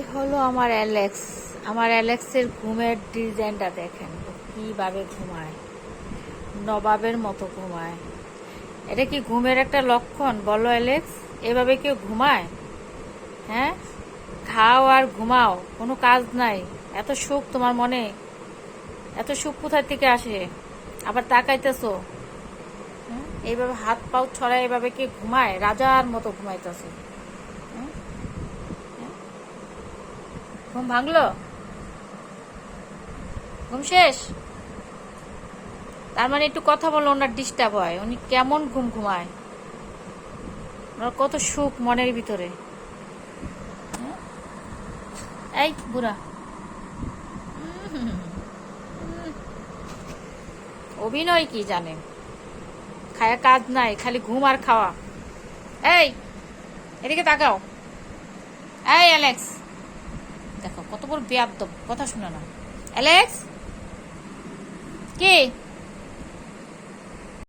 এই হলো আমার অ্যালেক্স। আমার অ্যালেক্সের ঘুমের ডিজাইনটা দেখেন কিভাবে ঘুমায়, নবাবের মতো ঘুমায়। এটা কি ঘুমের একটা লক্ষণ বলো অ্যালেক্স? এভাবে কেউ ঘুমায়? হ্যাঁ, খাও আর ঘুমাও, কোনো কাজ নাই। এত সুখ তোমার মনে? এত সুখ কোথায় থেকে আসে? আবার তাকাইতেছো। এইভাবে হাত পাও ছড়ায় এভাবে কি ঘুমায়? রাজার মতো ঘুমাইতেছো। ঘুম ভাঙলো? ঘুম শেষ? তার মানে একটু কথা বললে ওনার ডিস্টার্ব হয়। উনি কেমন ঘুম ঘুমায়, ওনার কত সুখ মনের ভিতরে। এই বুড়া, অভিনয় কি জানে, খায়া কাজ নাই, খালি ঘুম আর খাওয়া। এই এদিকে তাকাও। এই অ্যালেক্স, দেখো কত বড় বেয়াদব, কথা শুনে না। অ্যালেক্স, কি